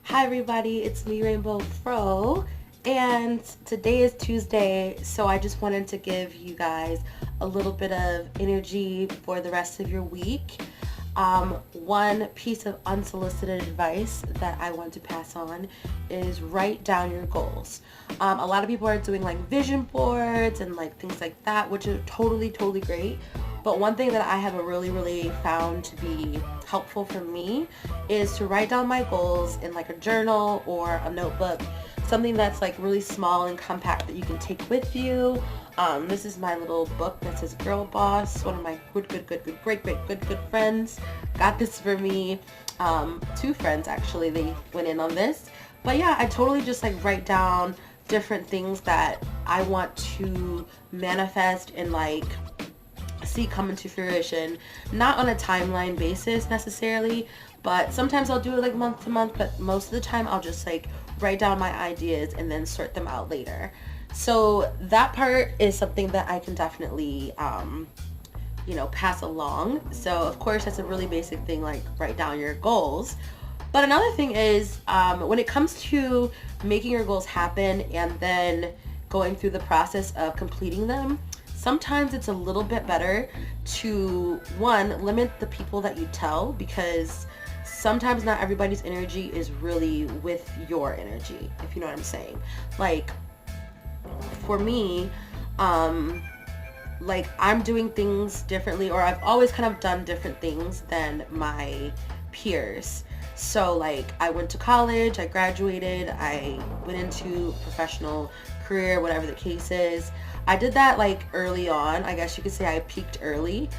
Hi everybody, it's me Rainbow Fro, and today is Tuesday, so I just wanted to give you guys a little bit of energy for the rest of your week. One piece of unsolicited advice that I want to pass on is write down your goals. A lot of people are doing like vision boards and like things like that, which are totally great. But one thing that I have really found to be helpful for me is to write down my goals in like a journal or a notebook, something that's like really small and compact that you can take with you. This is my little book that says Girl Boss. One of my good friends got this for me. Two friends actually, they went in on this. But yeah, I totally just like write down different things that I want to manifest and like see come into fruition, not on a timeline basis necessarily, but sometimes I'll do it like month to month, but most of the time I'll just like write down my ideas and then sort them out later. So that part is something that I can definitely pass along. So of course that's a really basic thing, like write down your goals. But another thing is, when it comes to making your goals happen and then going through the process of completing them, sometimes it's a little bit better to, one, limit the people that you tell, because sometimes not everybody's energy is really with your energy, if you know what I'm saying. Like, for me, like I'm doing things differently, or I've always kind of done different things than my peers. So like I went to college, I graduated, I went into professional career, whatever the case is. I did that like early on. I guess you could say I peaked early.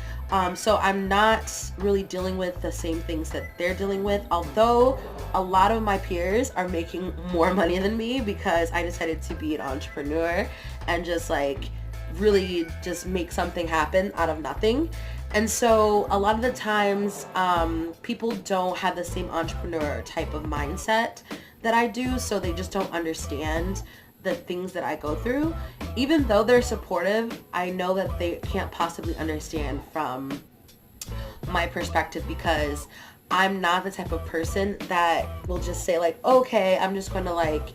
So I'm not really dealing with the same things that they're dealing with, although a lot of my peers are making more money than me because I decided to be an entrepreneur and just like really just make something happen out of nothing. And so a lot of the times, people don't have the same entrepreneur type of mindset that I do, so they just don't understand the things that I go through. Even though they're supportive, I know that they can't possibly understand from my perspective, because I'm not the type of person that will just say like, okay, I'm just going to like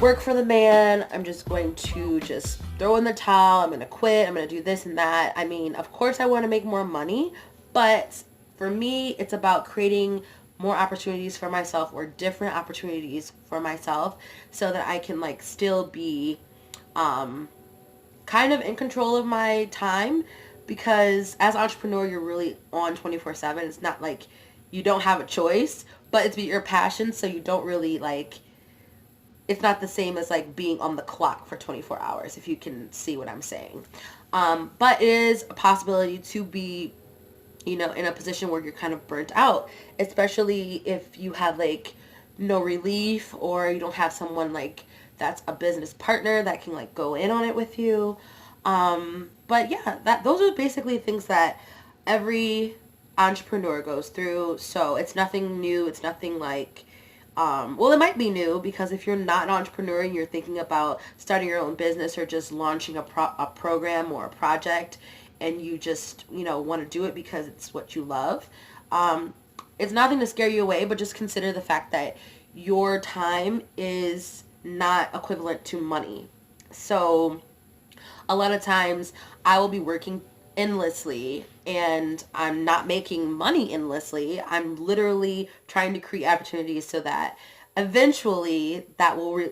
work for the man. I'm just going to just throw in the towel. I'm going to quit. I'm going to do this and that. I mean, of course I want to make more money, but for me, it's about creating more opportunities for myself, or different opportunities for myself, so that I can like still be kind of in control of my time, because as an entrepreneur you're really on 24/7. It's not like you don't have a choice, but it's your passion, so you don't really like, it's not the same as like being on the clock for 24 hours, if you can see what I'm saying. But it is a possibility to be, in a position where you're kind of burnt out, especially if you have like no relief, or you don't have someone like that's a business partner that can like go in on it with you. But yeah, those are basically things that every entrepreneur goes through. So it's nothing new. It's nothing like, well, it might be new, because if you're not an entrepreneur and you're thinking about starting your own business, or just launching a program or a project, and you just, want to do it because it's what you love, it's nothing to scare you away, but just consider the fact that your time is not equivalent to money. So a lot of times I will be working endlessly and I'm not making money endlessly. I'm literally trying to create opportunities so that eventually that will,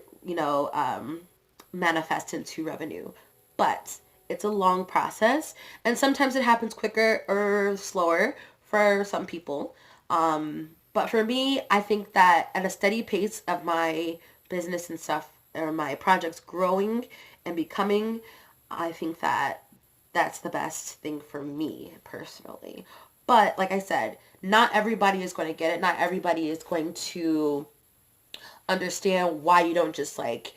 manifest into revenue. But it's a long process, and sometimes it happens quicker or slower for some people. But for me, I think that at a steady pace of my business and stuff, or my projects growing and becoming, I think that that's the best thing for me personally. But like I said, not everybody is going to get it. Not everybody is going to understand why you don't just like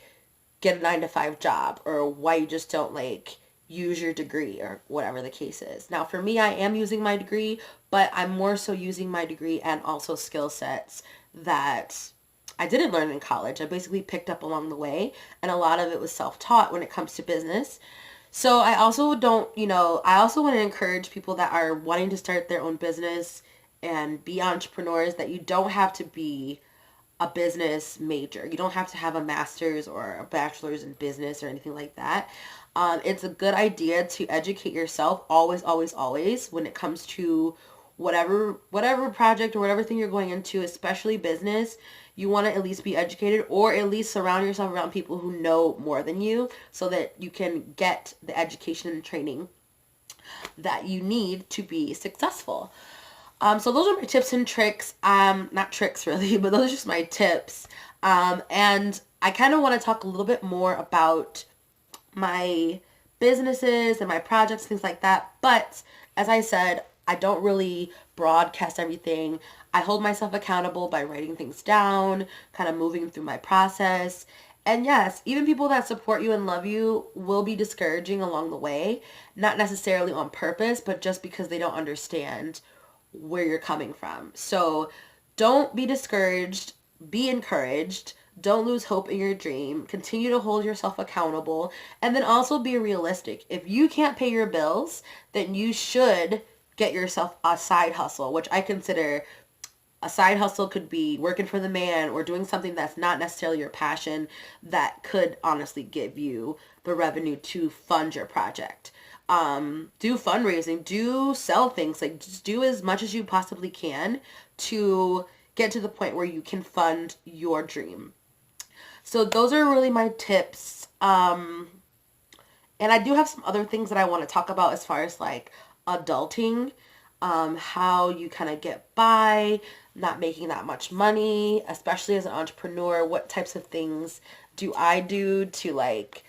get a 9 to 5 job, or why you just don't like use your degree, or whatever the case is. Now for me, I am using my degree, but I'm more so using my degree and also skill sets that I didn't learn in college. I basically picked up along the way, and a lot of it was self-taught when it comes to business. So I also don't, I also want to encourage people that are wanting to start their own business and be entrepreneurs, that you don't have to be a business major. You don't have to have a master's or a bachelor's in business or anything like that. It's a good idea to educate yourself always, always, always when it comes to whatever project or whatever thing you're going into, especially business. You want to at least be educated, or at least surround yourself around people who know more than you so that you can get the education and training that you need to be successful. So those are my tips and tricks. Not tricks really, but those are just my tips. And I kind of want to talk a little bit more about my businesses and my projects, things like that. But as I said, I don't really broadcast everything. I hold myself accountable by writing things down, kind of moving through my process. And yes, even people that support you and love you will be discouraging along the way, not necessarily on purpose, but just because they don't understand where you're coming from. So don't be discouraged, be encouraged. Don't lose hope in your dream. Continue to hold yourself accountable, and then also be realistic. If you can't pay your bills, then you should get yourself a side hustle, which I consider a side hustle could be working for the man or doing something that's not necessarily your passion that could honestly give you the revenue to fund your project. Do fundraising, do sell things, like just do as much as you possibly can to get to the point where you can fund your dream. So those are really my tips. And I do have some other things that I want to talk about as far as like adulting, how you kind of get by, not making that much money, especially as an entrepreneur. What types of things do I do to like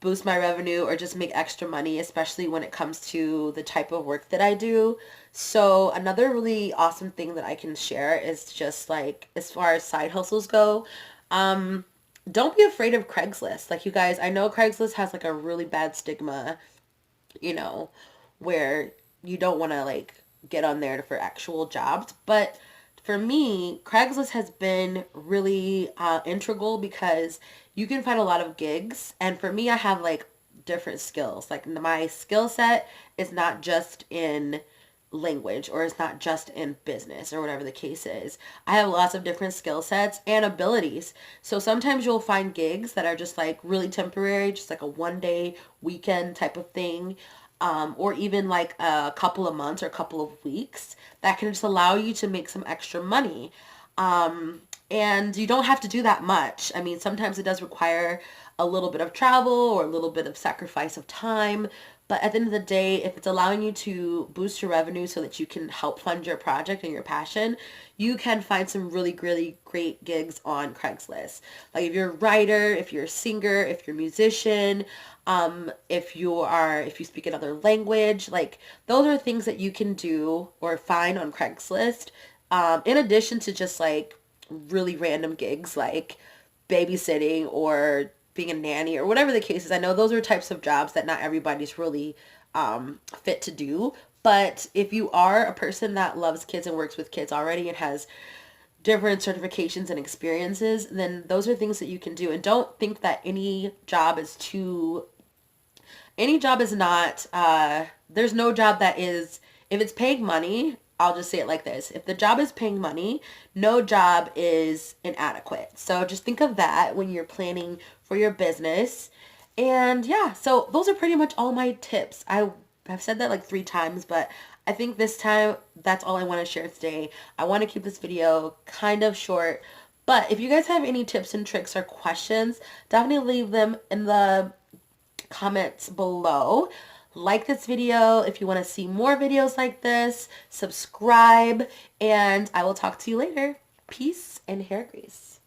boost my revenue or just make extra money, especially when it comes to the type of work that I do. So another really awesome thing that I can share is just like as far as side hustles go, don't be afraid of Craigslist. Like you guys, I know Craigslist has like a really bad stigma, you know, where you don't want to like get on there for actual jobs. But for me, Craigslist has been really integral because you can find a lot of gigs. And for me, I have like different skills. Like my skill set is not just in language, or it's not just in business, or whatever the case is. I have lots of different skill sets and abilities. So sometimes you'll find gigs that are just like really temporary, just like a 1 day weekend type of thing. Or even like a couple of months or a couple of weeks that can just allow you to make some extra money. And you don't have to do that much. I mean, sometimes it does require a little bit of travel or a little bit of sacrifice of time. But at the end of the day, if it's allowing you to boost your revenue so that you can help fund your project and your passion, you can find some really, really great gigs on Craigslist. Like if you're a writer, if you're a singer, if you're a musician, if you speak another language, like those are things that you can do or find on Craigslist. In addition to just like really random gigs like babysitting or being a nanny or whatever the case is. I know those are types of jobs that not everybody's really fit to do. But if you are a person that loves kids and works with kids already and has different certifications and experiences, then those are things that you can do. And don't think that any job is not, there's no job that is, if it's paying money, I'll just say it like this. If the job is paying money, no job is inadequate. So just think of that when you're planning for your business. And yeah, so those are pretty much all my tips. I have said that like 3 times, but I think this time that's all I want to share today. I want to keep this video kind of short, but if you guys have any tips and tricks or questions, definitely leave them in the comments below. Like this video if you want to see more videos like this. Subscribe, and I will talk to you later. Peace and hair grease.